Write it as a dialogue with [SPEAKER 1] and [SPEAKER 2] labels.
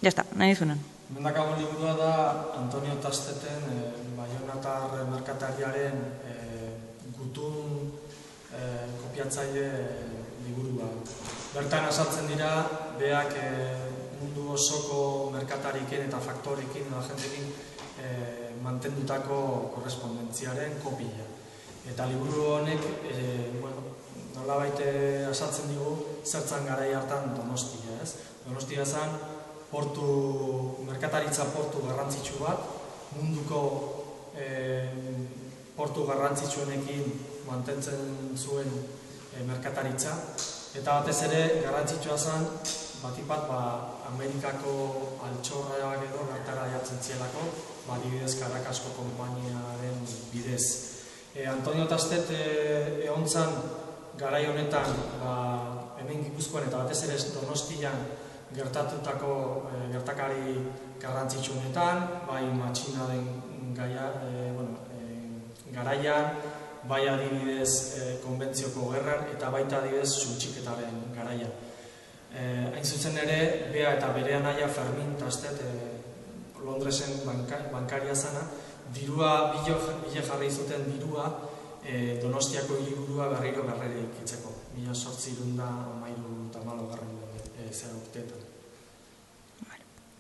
[SPEAKER 1] Jazta, nahi zunen.
[SPEAKER 2] Mendakagun liburua da Antonio Tasteten baionatar merkatariaren gutun kopiatzaile liburua. Bertan azaltzen dira, beak mundu osoko merkatarikin eta faktorekin, agentekin mantendutako korrespondentziaren kopia. Eta liburu honek, nolabait azaltzen digu, zertzan garai hartan Donostia, ez? Donostia zen, merkataritza portu garrantzitsu bat, munduko portu garrantzitsuenekin mantentzen zuen merkataritza, eta batez ere garrantzitsua zen, batipat Amerikako altxorrak edo bertara jatzen zielako, adibidez Caracaseko konpainiaren bidez. Antonio Tastet egon zen garai honetan, hemen Gipuzkoan eta batez ere Donostian gertatutako gertakari garrantzitsuenetan, bai matxinaren garaian, bai adibidez konbentzioko gerran eta baita adibidez suntxiketaren garaian. Hain zuzen ere, bea eta bere anaia Fermin Tastet, Londresen bankaria zana, bile jarri zuten dirua Donostiako hiriburua berriro ikitzeko, 1813 urteetan.